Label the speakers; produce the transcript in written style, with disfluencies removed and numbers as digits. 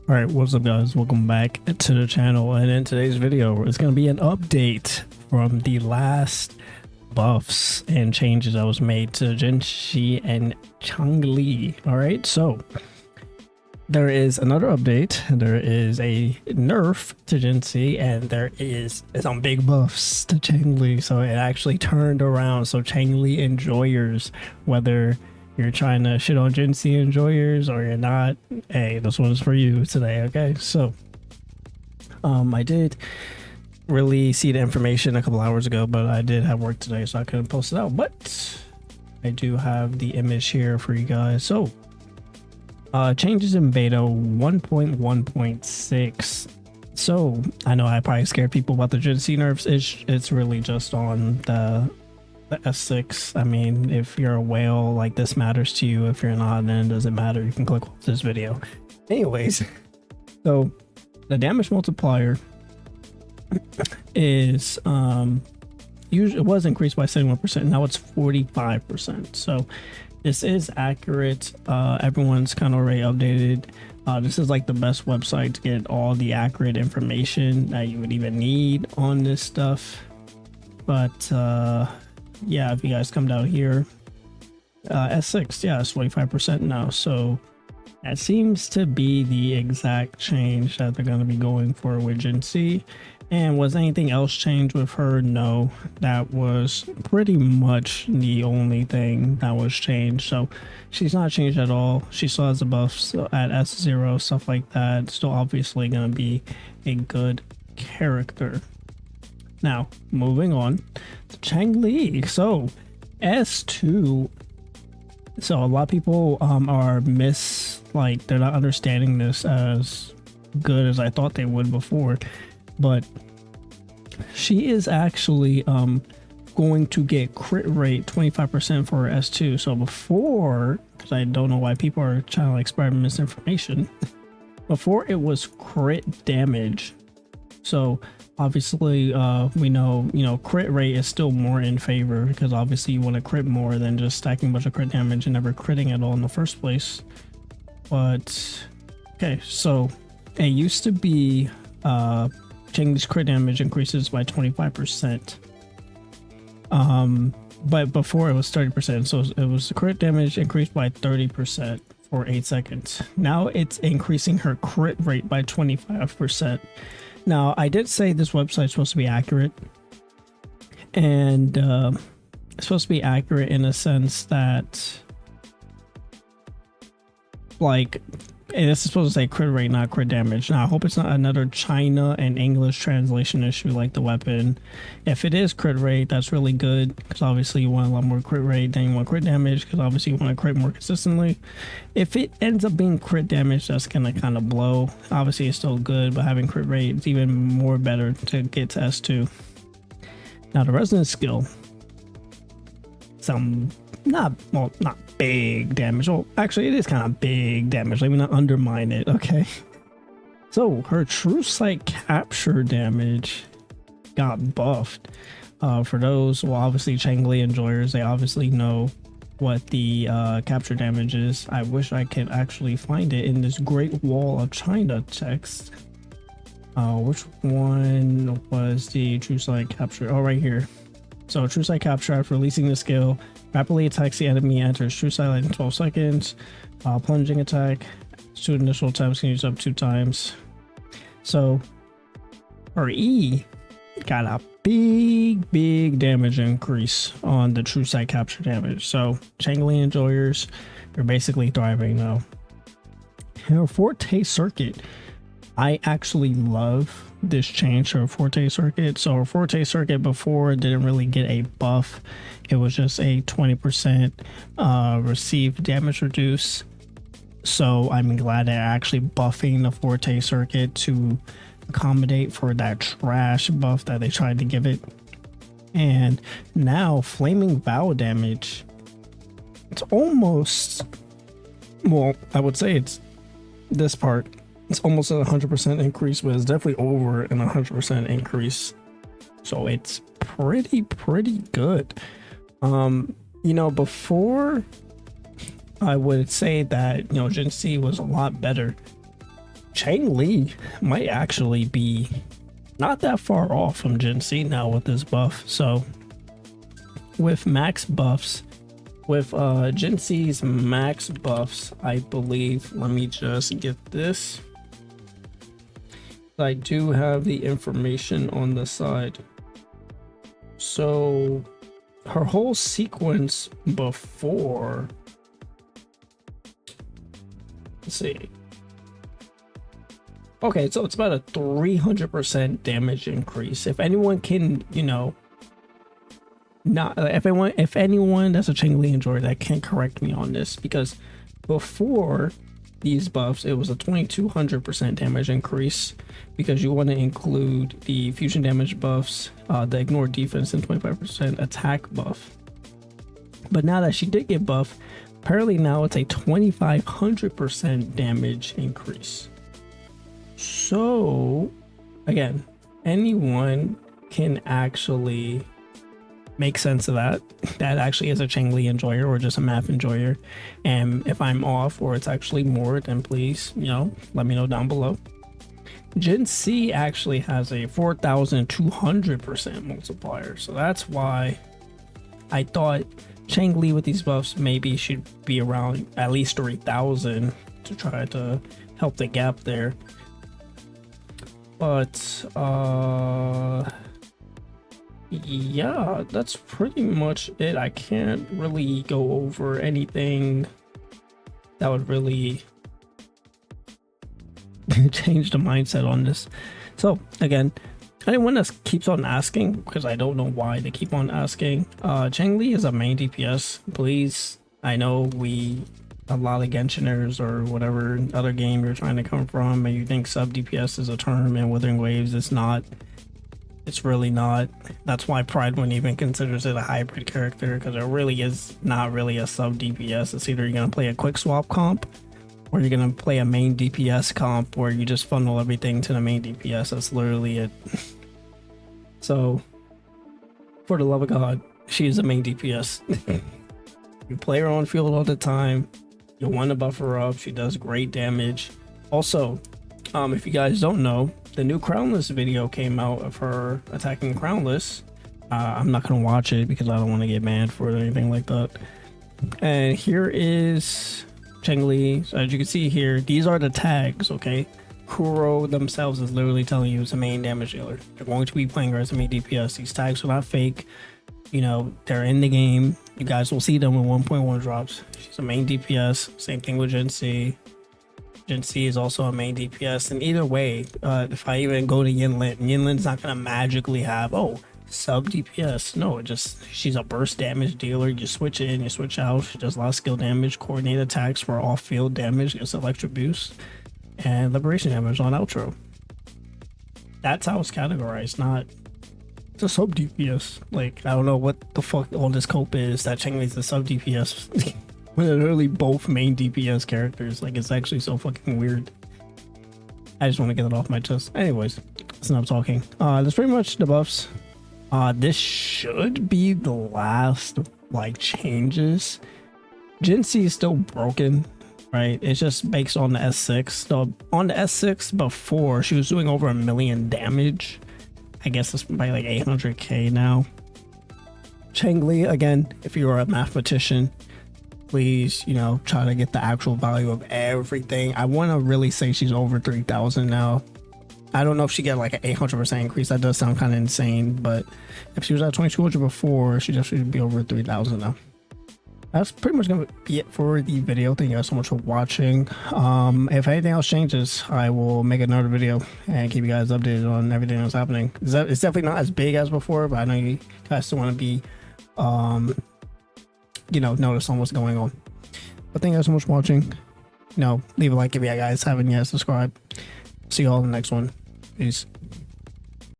Speaker 1: All right, what's up guys, welcome back to the channel, and in today's video it's going to be an update from the last buffs and changes that was made to Jinshi and Changli. All right, so there is another update, there is a nerf to Jinshi, and there is some big buffs to Changli. So it actually turned around. So Changli enjoyers, whether you're trying to shit on Jinshi enjoyers or you're not, hey, this one's for you today. Okay, so I did really see the information a couple hours ago, but I did have work today, so I couldn't post it out, but I do have the image here for you guys. So changes in beta 1.1.6. so I know I probably scared people about the Jinshi nerfs. It's really just on the S6. I mean, if you're a whale, like, this matters to you. If you're not, then it doesn't matter. You can click off this video. Anyways, so the damage multiplier is usually, it was increased by 71%. Now it's 45%. So this is accurate. Everyone's kind of already updated. This is like the best website to get all the accurate information that you would even need on this stuff. But yeah, if you guys come down here, S6, yeah, it's 45% now. So that seems to be the exact change that they're going to be going for with Jinshi. And was anything else changed with her? No, that was pretty much the only thing that was changed. So she's not changed at all. She still has the buffs at S0, stuff like that. Still obviously going to be a good character. Now, moving on to Changli. So, S2. So, a lot of people are they're not understanding this as good as I thought they would before. But she is actually going to get crit rate 25% for her S2. So, before, because I don't know why people are trying to like spread misinformation, before it was crit damage. So obviously we know, crit rate is still more in favor, because obviously you want to crit more than just stacking a bunch of crit damage and never critting at all in the first place. But okay, so it used to be Changli's crit damage increases by 25%, but before it was 30%. So it was the crit damage increased by 30% for 8 seconds. Now it's increasing her crit rate by 25%. Now, I did say this website is supposed to be accurate, and it's supposed to be accurate in a sense that, like, this is supposed to say crit rate, not crit damage. Now, I hope it's not another China and English translation issue like the weapon. If it is crit rate, that's really good, because obviously you want a lot more crit rate than you want crit damage, because obviously you want to crit more consistently. If it ends up being crit damage, that's gonna kind of blow. Obviously it's still good, but having crit rate is even more better to get to S2. Now the resonance skill, not big damage. Well, actually it is kind of big damage. Let me not undermine it. Okay, so her true sight capture damage got buffed. For those, well, obviously Changli enjoyers, they obviously know what the capture damage is. I wish I could actually find it in this Great Wall of China text. Which one was the true sight capture? Oh, right here. So true sight capture, after releasing the skill, rapidly attacks the enemy, enters true sight light in 12 seconds. Plunging attack, 2 initial attempts can use up 2 times. So her E got a big damage increase on the true sight capture damage. So Changli enjoyers, you're basically thriving now. Her Forte circuit, I actually love this change to her Forte circuit. So her Forte circuit before didn't really get a buff. It was just a 20% received damage reduce. So I'm glad they're actually buffing the Forte circuit to accommodate for that trash buff that they tried to give it. And now flaming vow damage, it's almost, well, I would say it's this part, it's almost a 100% increase, but it's definitely over an 100% increase. So it's pretty good. You know, before I would say that, you know, Jinshi was a lot better. Changli might actually be not that far off from Jinshi now with this buff. So with max buffs, with Jinshi's max buffs, I believe, let me just get this. I do have the information on the side. So her whole sequence before, let's see. Okay, so it's about a 300% damage increase. If anyone can, you know, not if anyone that's a Changli enjoyer that can correct me on this, because before these buffs it was a 2200% damage increase, because you want to include the fusion damage buffs, the ignore defense, and 25% attack buff. But now that she did get buff, apparently now it's a 2500% damage increase. So again, anyone can actually make sense of that. That actually is a Changli enjoyer or just a math enjoyer. And if I'm off or it's actually more, then please, you know, let me know down below. Jinshi actually has a 4200% multiplier. So that's why I thought Changli with these buffs maybe should be around at least 3000 to try to help the gap there. But yeah, that's pretty much it. I can't really go over anything that would really change the mindset on this. So again, anyone that keeps on asking, because I don't know why they keep on asking, Changli is a main DPS. Please, I know a lot of Genshiners or whatever other game you're trying to come from, and you think sub DPS is a term in Wuthering Waves. It's not. It's really not. That's why Pride one even considers it a hybrid character, because it really is not really a sub DPS. It's either you're gonna play a quick swap comp, or you're gonna play a main DPS comp where you just funnel everything to the main DPS. That's literally it. So, for the love of God, she is a main DPS. You play her on field all the time. You want to buff her up. She does great damage. Also, if you guys don't know, the new Crownless video came out of her attacking Crownless. I'm not going to watch it because I don't want to get banned for it or anything like that. And here is Changli. So as you can see here, these are the tags, okay? Kuro themselves is literally telling you it's a main damage dealer. They're going to be playing her as a main DPS. These tags are not fake. You know, they're in the game. You guys will see them when 1.1 drops. She's a main DPS. Same thing with Jinshi. Jinshi is also a main DPS. And either way, if I even go to Yinlin's not going to magically have, oh, sub DPS. No, she's a burst damage dealer. You switch in, you switch out. She does a lot of skill damage, coordinate attacks for off-field damage, gets electric boost, and liberation damage on outro. That's how it's categorized, not a sub DPS. Like, I don't know what the fuck all this cope is that Changli's a sub DPS when they're literally both main DPS characters. Like, it's actually so fucking weird. I just want to get it off my chest. Anyways, let's not talking. That's pretty much the buffs. This should be the last like changes. Jinshi is still broken, right? It's just based on the S6. So on the S6 before, she was doing over 1 million damage. I guess it's probably like 800k now. Changli, again, if you are a mathematician, please, you know, try to get the actual value of everything. I want to really say she's over 3,000 now. I don't know if she got like an 800% increase. That does sound kind of insane, but if she was at 2200 before, she just should be over 3,000 now. That's pretty much gonna be it for the video. Thank you guys so much for watching. If anything else changes, I will make another video and keep you guys updated on everything that's happening. It's definitely not as big as before, but I know you guys still want to be you know, notice on what's going on. But thank you guys so much for watching. You know, leave a like if you guys haven't yet, subscribe. See you all in the next one. Peace.